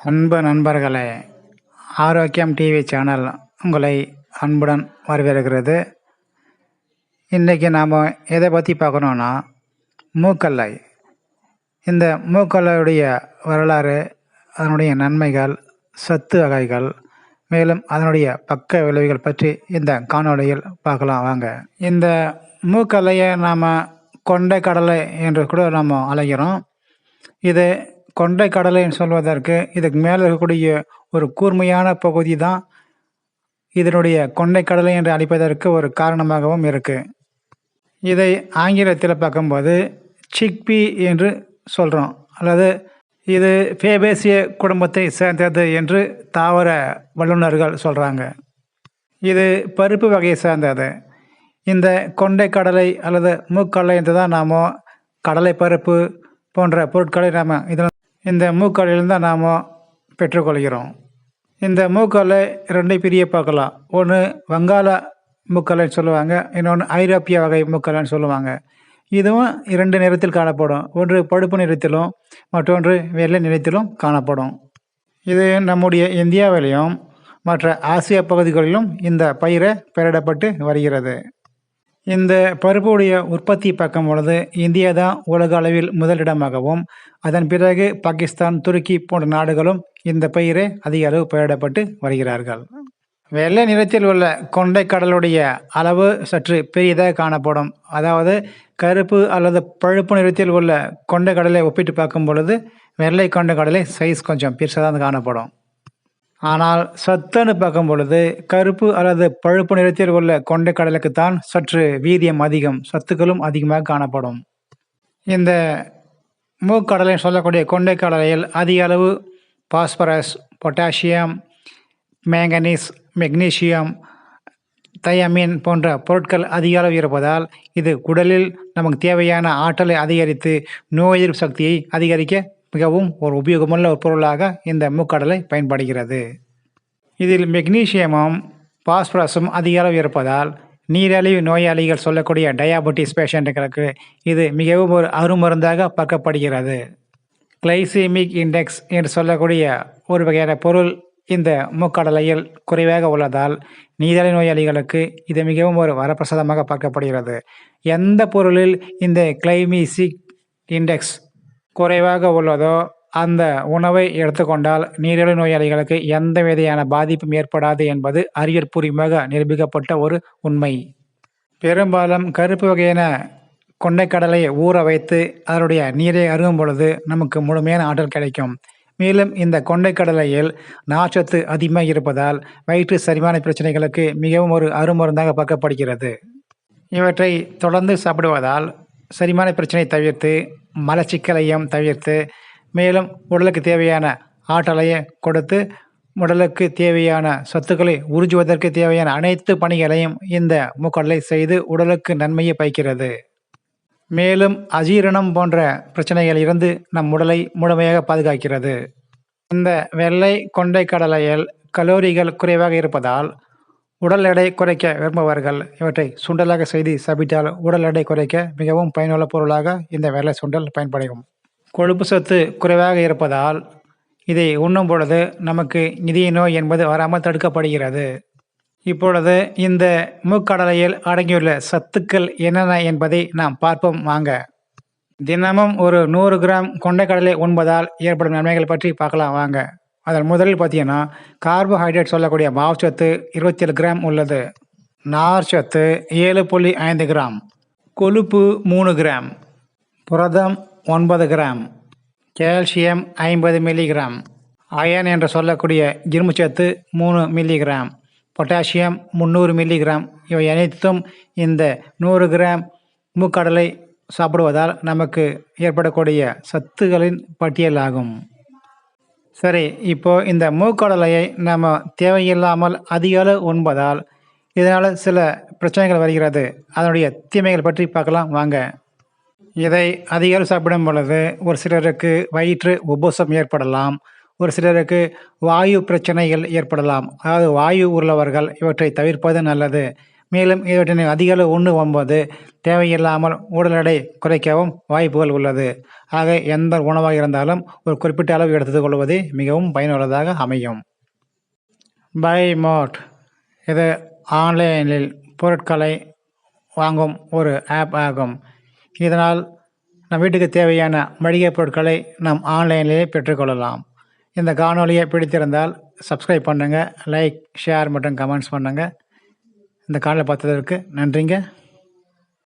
அன்பு நண்பர்களே, ஆரோக்கியம் டிவி சேனல் உங்களை அன்புடன் வரவேற்கிறது. இன்றைக்கி நாம் எதை பற்றி பார்க்கணுன்னா, மூக்கல்லை. இந்த மூக்கல்லையுடைய வரலாறு, அதனுடைய நன்மைகள், சத்து வகைகள், மேலும் அதனுடைய பக்க விளைவுகள் பற்றி இந்த காணொளியில் பார்க்கலாம் வாங்க. இந்த மூக்கல்லையை நாம் கொண்டை கடலை என்று கூட நாம் அழைக்கிறோம். இது கொண்டை கடலைன்னு சொல்வதற்கு இதுக்கு மேலே இருக்கக்கூடிய ஒரு கூர்மையான பகுதி தான் இதனுடைய கொண்டை கடலை என்று அழைப்பதற்கு ஒரு காரணமாகவும் இருக்குது. இதை ஆங்கிலத்தில் பார்க்கும்போது சிக்பி என்று சொல்கிறோம், அல்லது இது ஃபேபேசிய குடும்பத்தை சேர்ந்தது என்று தாவர வல்லுநர்கள் சொல்கிறாங்க. இது பருப்பு வகையை சேர்ந்தது. இந்த கொண்டை கடலை அல்லது மூக்கடலை என்று தான் நாம் கடலை பருப்பு போன்ற பொருட்களை நாம் இதில் இந்த மூக்கடலையில் தான் நாம் பெற்றுக்கொள்கிறோம். இந்த மூக்கடலை ரெண்டு பிரிய பார்க்கலாம். ஒன்று வங்காள மூக்கடலைன்னு சொல்லுவாங்க, இன்னொன்று ஐரோப்பிய வகை மூக்கடலைன்னு சொல்லுவாங்க. இதுவும் இரண்டு நிறத்தில் காணப்படும். ஒன்று பழுப்பு நிறத்திலும் மற்றொன்று வெள்ளை நிறத்திலும் காணப்படும். இது நம்முடைய இந்தியாவிலையும் மற்ற ஆசிய பகுதிகளிலும் இந்த பயிரை பயிரிடப்பட்டு வருகிறது. இந்த பருப்புடைய உற்பத்தி பார்க்கும் பொழுது இந்தியா தான் உலக அளவில் முதலிடமாகவும், அதன் பிறகு பாகிஸ்தான், துருக்கி போன்ற நாடுகளும் இந்த பயிரை அதிக அளவு பயிரிடப்பட்டு வருகிறார்கள். வெள்ளை நிறத்தில் உள்ள கொண்டை கடலுடைய அளவு சற்று பெரியதாக காணப்படும். அதாவது கருப்பு அல்லது பழுப்பு நிறத்தில் உள்ள கொண்டை கடலை ஒப்பிட்டு பார்க்கும் பொழுது வெள்ளை கொண்டை கடலை சைஸ் கொஞ்சம் பெருசாக தான் காணப்படும். ஆனால் சத்துன்னு பார்க்கும் பொழுது கருப்பு அல்லது பழுப்பு நிறத்தில் உள்ள கொண்டை கடலுக்குத்தான் சற்று வீரியம் அதிகம், சத்துக்களும் அதிகமாக காணப்படும். இந்த மூக்கடலை சொல்லக்கூடிய கொண்டை கடலையில் அதிக அளவு phosphorus, potassium, manganese, magnesium, thiamine போன்ற பொருட்கள் அதிக அளவு இருப்பதால் இது உடலில் நமக்கு தேவையான ஆற்றலை அதிகரித்து நோய் எதிர்ப்பு சக்தியை அதிகரிக்க மிகவும் ஒரு உபயோகமுள்ள ஒரு பொருளாக இந்த மூக்கடலை பயன்படுகிறது. இதில் மெக்னீசியமும் பாஸ்பரஸும் அதிக அளவு இருப்பதால் நீரிழிவு நோயாளிகள் சொல்லக்கூடிய டயாபெட்டிஸ் பேஷண்ட்டுகளுக்கு இது மிகவும் ஒரு அருமருந்தாக பார்க்கப்படுகிறது. கிளைசெமிக் இண்டெக்ஸ் என்று சொல்லக்கூடிய ஒரு வகையான பொருள் இந்த மூக்கடலையில் குறைவாக உள்ளதால் நீரிழிவு நோயாளிகளுக்கு இது மிகவும் ஒரு வரப்பிரசாதமாக பார்க்கப்படுகிறது. எந்த பொருளில் இந்த கிளைமிசிக் இண்டெக்ஸ் குறைவாக உள்ளதோ அந்த உணவை எடுத்துக்கொண்டால் நீரிழிவு நோயாளிகளுக்கு எந்த விதையான பாதிப்பும் ஏற்படாது என்பது அறிவியல் பூர்வமாக நிரூபிக்கப்பட்ட ஒரு உண்மை. பெரும்பாலும் கருப்பு வகையான கொண்டைக்கடலையை ஊற வைத்து அதனுடைய நீரை அருகும் பொழுது நமக்கு முழுமையான ஆற்றல் கிடைக்கும். மேலும் இந்த கொண்டைக்கடலையில் நார்ச்சத்து அதிகமாக இருப்பதால் வயிற்று செரிமான பிரச்சனைகளுக்கு மிகவும் ஒரு அருமருந்தாக பார்க்கப்படுகிறது. இவற்றை தொடர்ந்து சாப்பிடுவதால் செரிமான பிரச்சனை தவிர்த்து, மலச்சிக்கலையும் தவிர்த்து, மேலும் உடலுக்கு தேவையான ஆற்றலையும் கொடுத்து உடலுக்கு தேவையான சத்துக்களை உறிஞ்சுவதற்கு தேவையான அனைத்து பணிகளையும் இந்த மூக்கடலை செய்து உடலுக்கு நன்மையை பயக்கிறது. மேலும் அஜீரணம் போன்ற பிரச்சனைகள் இருந்து நம் உடலை முழுமையாக பாதுகாக்கிறது. இந்த வெள்ளை கொண்டை கடலையில் கலோரிகள் குறைவாக இருப்பதால் உடல் எடை குறைக்க விரும்புபவர்கள் இவற்றை சுண்டலாக செய்து சாப்பிட்டால் உடல் எடை குறைக்க மிகவும் பயனுள்ள பொருளாக இந்த வெள்ளை சுண்டல் பயன்படும். கொழுப்பு சத்து குறைவாக இருப்பதால் இதை உண்ணும் பொழுது நமக்கு இதய நோய் என்பது வராமல் தடுக்கப்படுகிறது. இப்பொழுது இந்த மூக்கடலையில் அடங்கியுள்ள சத்துக்கள் என்னென்ன என்பதை நாம் பார்ப்போம் வாங்க. தினமும் ஒரு 100 கிராம் கொண்டைக்கடலை உண்பதால் ஏற்படும் நன்மைகள் பற்றி பார்க்கலாம் வாங்க. அதில் முதலில் பார்த்தீங்கன்னா, கார்போஹைட்ரேட் சொல்லக்கூடிய மாவுச்சத்து 27 கிராம் உள்ளது. நார்ச்சத்து 7.5 கிராம், கொழுப்பு 3 கிராம், புரதம் 9 கிராம், கால்சியம் 50 மில்லிகிராம், அயன் என்று சொல்லக்கூடிய இரும்புச்சத்து 3 மில்லிகிராம், பொட்டாசியம் 300 மில்லிகிராம். இவை அனைத்தும் இந்த 100 கிராம் மூக்கடலை சாப்பிடுவதால் நமக்கு ஏற்படக்கூடிய சத்துக்களின் பட்டியல் ஆகும். சரி, இப்போது இந்த மூக்கடலையை நம்ம தேவையில்லாமல் அதிக அளவு உண்பதால் இதனால் சில பிரச்சனைகள் வருகிறது. அதனுடைய தீமைகள் பற்றி பார்க்கலாம் வாங்க. இதை அதிக அளவு சாப்பிடும் பொழுது ஒரு சிலருக்கு வயிற்று உப்புசம் ஏற்படலாம், ஒரு சிலருக்கு வாயு பிரச்சனைகள் ஏற்படலாம். அதாவது வாயு உள்ளவர்கள் இவற்றை தவிர்ப்பது நல்லது. மேலும் இவற்றினை அதிக அளவு உண்ணு போகும்போது தேவையில்லாமல் உடல் எடை குறைக்கவும் வாய்ப்புகள் உள்ளது. ஆக எந்த உணவாக இருந்தாலும் ஒரு குறிப்பிட்ட அளவு எடுத்துக் கொள்வது மிகவும் பயனுள்ளதாக அமையும். பை மோட் இது ஆன்லைனில் பொருட்களை வாங்கும் ஒரு ஆப் ஆகும். இதனால் நம் வீட்டுக்கு தேவையான மளிகை பொருட்களை நாம் ஆன்லைனிலே பெற்றுக்கொள்ளலாம். இந்த காணொலியை பிடித்திருந்தால் சப்ஸ்கிரைப் பண்ணுங்கள், லைக், ஷேர் மற்றும் கமெண்ட்ஸ் பண்ணுங்கள். இந்த காணொலியை பார்த்ததற்கு நன்றிங்க.